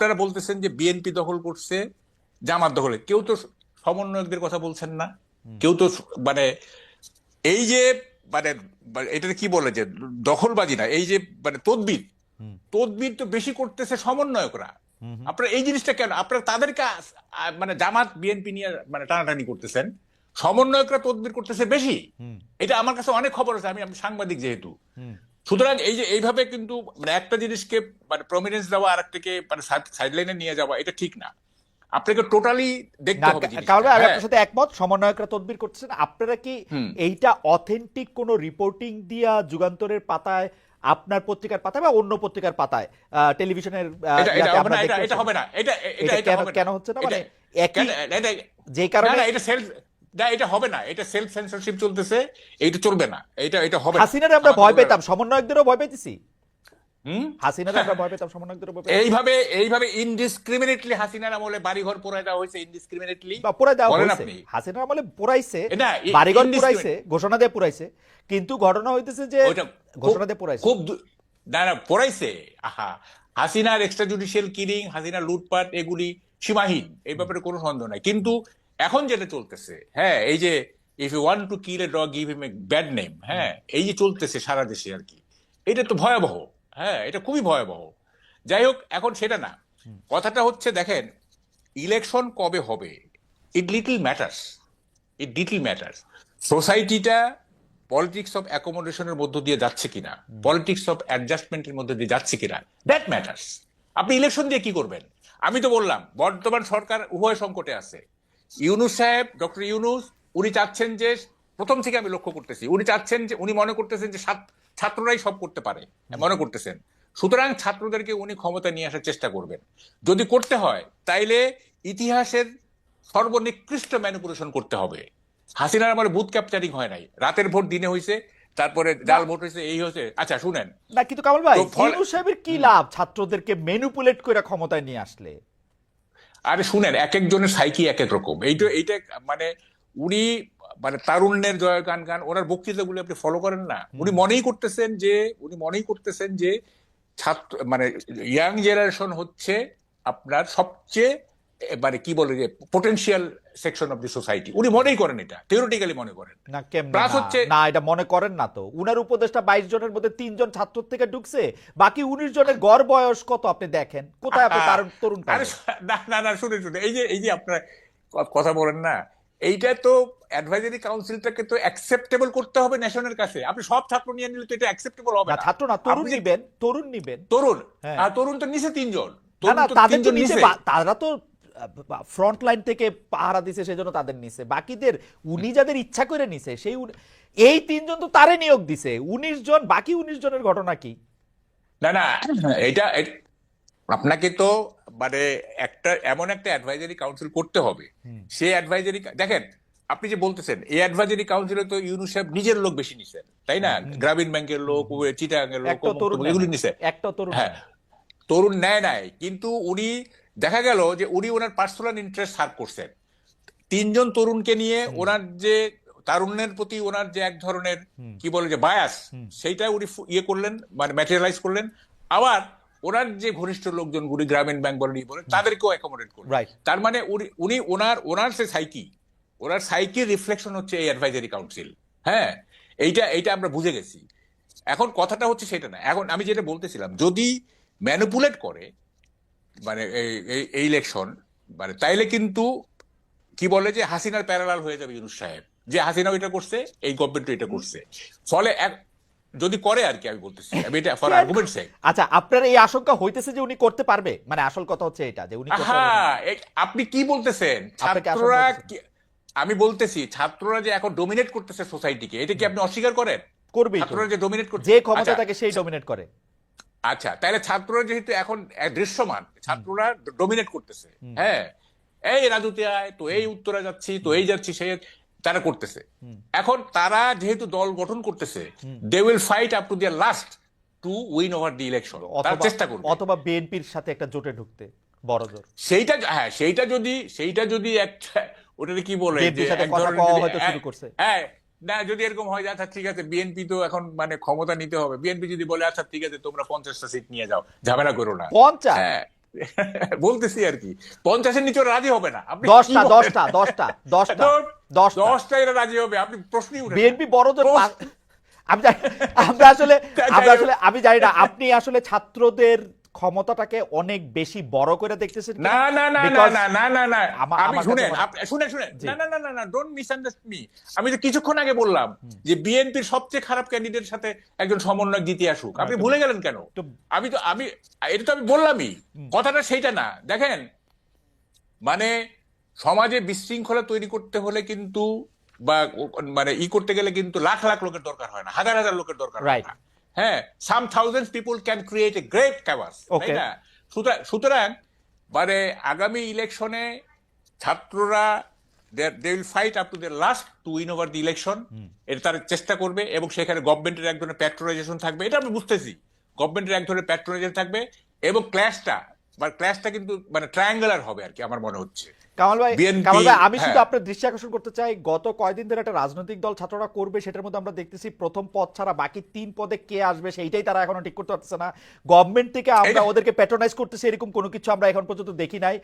আপনারা বলতেছেন যে বিএনপি দখল করছে, জামাত দখলে, কেউ তো সমন্বয়কদের কথা বলছেন না, কেউ তো মানে এই যে মানে এটা কি বলে যে দখলবাজি না, এই যে মানে তদবির, তদবির তো বেশি করতেছে সমন্বয়করা। আপনারা এই জিনিসটা কেন আপনারা তাদেরকে মানে জামাত বিএনপি নিয়ে মানে টানাটানি করতেছেন, সমন্বয়করা তদবির করতেছে বেশি? এটা আমার কাছে অনেক খবর আছে, আমি সাংবাদিক যেহেতু। সুতরাং এই যে এইভাবে কিন্তু মানে একটা জিনিসকে মানে প্রমিনেন্স দেওয়া আর একটাকে মানে সাইডলাইনে নিয়ে যাওয়া, এটা ঠিক না। আপনাকে টোটালি দেখতে হবে জিনিসটা। কারণ আমি হ্যাঁ, আপনার সাথে একমত, সমন্বয়করা তদবির করতেছেন। আপনারা কি এইটা অথেন্টিক কোন রিপোর্টিং দিয়া যুগান্তরের পাতায়, আপনার পত্রিকার পাতায় বা অন্য পত্রিকার পাতায়, টেলিভিশনের এটা হবে না, কেন হচ্ছে না? মানে একই যে কারণে এটা সেলফ না, এটা হবে না, এটা সেলফ সেন্সরশিপ চলতেছে, এটা চলবে না, এটা হবে না। হাসিনার আমরা ভয় পেতাম, সমন্বয়কদেরও ভয় পেতেছি। হুম, হাসিনার আমরা ভয় পেতাম, সমন্বয়কদেরও ভয় পেতাম। এইভাবে ইনডিসক্রিমিনেটলি হাসিনার আমলে বাড়িঘর পোড়ায় দেওয়া হয়েছে, ইনডিসক্রিমিনেটলি বা পোড়ায় দেওয়া বলেন হয়েছে, আপনি। হাসিনার আমলে পোড়াইছে, এটা বাড়িঘর পোড়াইছে, ঘোষণা দিয়ে পোড়াইছে, কিন্তু ঘটনা হইতেছে যে ঘোষণা দিয়ে পোড়াইছে, খুব না পোড়াইছে। আহা, হাসিনার এক্সট্রা জুডিশিয়াল কিলিং, হাসিনার লুটপাট, এগুলি সীমাহীন, এই ব্যাপারে কোনো সন্দেহ নাই। কিন্তু এখন যেটা চলতেছে, হ্যাঁ, এই যে if you want to kill a dog give him a bad name, হ্যাঁ, এই যে চলতেছে সারা দেশে আর কি, এটা তো ভয়াবহ। হ্যাঁ, এটা খুবই ভয়াবহ। যাই হোক, এখন সেটা না, কথাটা হচ্ছে দেখেন, ইলেকশন কবে হবে ইট লিটল ম্যাটার্স। সোসাইটিটা পলিটিক্স অফ অ্যাকোমোডেশনের মধ্য দিয়ে যাচ্ছে কিনা, পলিটিক্স অফ অ্যাডজাস্টমেন্টের মধ্যে দিয়ে যাচ্ছে কিনা, দ্যাট ম্যাটার্স। আপনি ইলেকশন দিয়ে কি করবেন? আমি তো বললাম বর্তমান সরকার উভয় সংকটে আছে। ইউনূস সাহেব, ডক্টর ইউনূস, উনি চাচ্ছেন যে, প্রথম থেকে আমি লক্ষ্য করতেছি, উনি চাচ্ছেন যে, উনি মনে করতেছেন যে ছাত্ররাই সব করতে পারে, মনে করতেছেন। সুতরাং ছাত্রদেরকে উনি ক্ষমতা নিয়ে আসার চেষ্টা করবেন। যদি করতে হয় তাইলে ইতিহাসের সর্বনিকৃষ্ট ম্যানিপুলেশন করতে হবে। হাসিনার আমার বুথ ক্যাপচারিং হয় নাই, রাতের ভোট দিনে হয়েছে, তারপরে জাল ভোট হয়েছে, এই হয়েছে। আচ্ছা শুনেন না, কিন্তু কামাল ভাই, ইউনূস সাহেবের কি লাভ ছাত্রদেরকে ম্যানিপুলেট করে ক্ষমতায় নিয়ে আসলে? আরে শুনেন, এক একজনের সাইকি এক এক রকম। এইটা মানে উনি মানে তারুণ্যের জয়গান গান, ওনার বক্তৃতাগুলো আপনি ফলো করেন না, উনি মনেই করতেছেন যে ছাত্র মানে ইয়াং জেনারেশন হচ্ছে আপনার সবচেয়ে মানে কি বলে যে potential section of the society. উনি মনেই করেন, এটা থিওরিটিক্যালি মনে করেন। না, কেমনে প্লাস হচ্ছে না, এটা মনে করেন না তো। উনার উপদেষ্টা 22 জনের মধ্যে 3 জন ছাত্র থেকে ঢুকছে, বাকি 19 জনের গড় বয়স কত আপনি দেখেন, কোথায় আপনি তরুণ আরে পাবেন? না শুনে এই যে আপনারা কথা বলেন না, এইটা তো অ্যাডভাইজারি কাউন্সিলটাকে তো অ্যাকসেপ্টেবল করতে হবে ন্যাশনের কাছে। আপনি সব ছাত্র নিয়ে নিলে তো এটা অ্যাকসেপ্টেবল হবে না, না। ছাত্র না, তরুণ নিবেন, তরুণ নিবেন। তরুণ, হ্যাঁ, তরুণ তো নিচে 3 জন, না না, তরুণ তো তাদের 3 তো জন নিচে, নিচে। তারা তো ফ্রন্ট লাইন থেকে পাহারা দিছে, সেজন্য তাদের নিছে। বাকিদের উনি যাদের ইচ্ছা করে নিছে, সেই এই 3 জন তো তারে নিয়োগ দিছে। 19 জন, বাকি 19 জনের ঘটনা কি? না এটা আপনাকে তো মানে এমন একটা অ্যাডভাইজারি কাউন্সিল করতে হবে। সে অ্যাডভাইজারি দেখেন, আপনি যে বলতেছেন এই অ্যাডভাইজারি কাউন্সিলে তো ইউনূস সাহেব নিজের লোক বেশি নিছেন, তাই না? গ্রামীণ ব্যাংকের লোক, চিটাগাংয়ের লোক, একটা তরুণ এগুলি নিছে। একটা তরুণ হ্যাঁ, তরুণ নেয় নাই, কিন্তু উনি দেখা গেল যে উনি ওনার পার্সোনাল ইন্টারেস্ট সার্ভ করছেন। 3 জন তরুণকে নিয়ে ওনার যে তারুণ্যের প্রতি ওনার যে এক ধরনের কি বলে যে বায়াস, সেইটা উনি ইয়ে করলেন, মানে ম্যাটেরিয়ালাইজ করলেন। আবার ওনার যে ঘনিষ্ঠ লোকজন গুলি, গ্রামীণ ব্যাংক বলেন, তাদেরকেও অ্যাকোমোডেট করলেন। তার মানে উনি ওনার সে ওনার সাইকির রিফ্লেকশন হচ্ছে এই অ্যাডভাইজারি কাউন্সিল। হ্যাঁ, এইটা আমরা বুঝে গেছি। এখন কথাটা হচ্ছে সেটা না, এখন আমি যেটা বলতেছিলাম, যদি ম্যানিপুলেট করে মানে এই ইলেকশন, মানে তাইলে কিন্তু কি বলে যে হাসিনার প্যারালাল হয়ে যাবে ইউনূস সাহেব, যে হাসিনাও এটা করছে, এই গভর্নমেন্ট এটা করছে। ফলে যদি করে আর কি, আমি বলতেছি, আমি এটা ফর আর্গুমেন্ট সেক। আচ্ছা, আপনার এই আশঙ্কা হইতেছে যে উনি করতে পারবে, মানে আসল কথা হচ্ছে এটা যে উনি করতে পারবে। আপনি কি বলতেছেন? ছাত্ররা, আমি বলতেছি ছাত্ররা যে এখন ডোমিনেট করতেছে সোসাইটিকে, এটা কি আপনি অস্বীকার করেন? করবে, ছাত্ররা যে ডোমিনেট করছে, যে ক্ষমতা থাকে সেই ডোমিনেট করে। আচ্ছা, তাহলে ছাত্ররা যেহেতু এখন দৃশ্যমান, ছাত্ররা ডোমিনেট করতেছে। হ্যাঁ, এই রাজুতে আয় তো, এই উত্তরা যাচ্ছি তো, এই যাচ্ছি, সেই তারা করতেছে। এখন তারা যেহেতু দল গঠন করতেছে, they will fight up to their last to win over the election. তারা চেষ্টা করবে, অথবা বিএনপির সাথে একটা জোটে ঢুকতে বড় জোর। সেইটা যদি একটা ওটা কি বলে যে হ্যাঁ, না, যদি এরকম হয়, আচ্ছা ঠিক আছে, বিএনপি তো এখন মানে ক্ষমতা নিতে হবে, বিএনপি যদি বলে আচ্ছা ঠিক আছে তোমরা 50টা সিট নিয়ে যাও, ঝামেলা করো না। 50? হ্যাঁ, বলতেছি আর কি 50-এর নিচে ওরা রাজি হবে না। আপনি কি দশটা বলেন? দশটা দশটা দশটা দশটা 10টা এরা রাজি হবে, আপনি প্রশ্নই উঠে না। বিএনপি বড় জোর দশ- আমি জানি- আমরা আসলে যাই আমরা হোক। আসলে আমি জানি না আপনি আসলে ছাত্রদের ক্ষমতাটাকে অনেক বেশি বড় করে দেখতেছেন কিনা? না না না না Because না না না না আমার আমি কাছে শুনেন, মনে- শুনেন শুনেন, জি। না না না না না, ডোন্ট মিসআন্ডারস্ট্যান্ড মি। আমি তো কিছুক্ষণ আগে বললাম যে বিএনপির সবচেয়ে খারাপ ক্যান্ডিডেটের সাথে একজন সমন্বয়ক জিতে আসুক, আপনি ভুলে গেলেন কেন? তো- আমি এটা তো আমি বললামই, কথাটা সেইটা না। দেখেন, মানে সমাজে বিশৃঙ্খলা তৈরি করতে হলে কিন্তু, বা মানে করতে গেলে কিন্তু লাখ লাখ লোকের দরকার হয় না, হাজার হাজার লোকের দরকার হয় Right. না। হ্যাঁ, some thousand people can create a great canvas, তাই Okay. না? সুতরাং মানে আগামী ইলেকশনে ছাত্ররা they will fight up to the last to win over the election. এটা তারা চেষ্টা করবে, এবং সেখানে গভর্নমেন্টের এক ধরনের প্যাট্রোনাইজেশন থাকবে, এটা আমি বুঝতেছি। গভর্নমেন্টের এক ধরনের প্যাট্রোনাইজেশন থাকবে, এবং ক্ল্যাশটা কিন্তু মানে ট্রায়াঙ্গুলার হবে আর কি, আমার মনে হচ্ছে। কামাল ভাই, BNP কামাল ভাই, আমি শুধু হ্যাঁ। আপনার দৃষ্টি আকর্ষণ করতে চাই, গত কয়দিন ধরে একটা রাজনৈতিক দল ছাত্ররা করবে, সেটার মধ্যে আমরা দেখতেছি প্রথম পদ ছাড়া বাকি 3 পদে কে আসবে সেইটাই তারা এখনো ঠিক করতে পারতেছে না। গভর্নমেন্ট থেকে আমরা এটা- ওদেরকে প্যাট্রোনাইজ করতেছি, এরকম কোনো কিছু আমরা এখন পর্যন্ত দেখি নাই।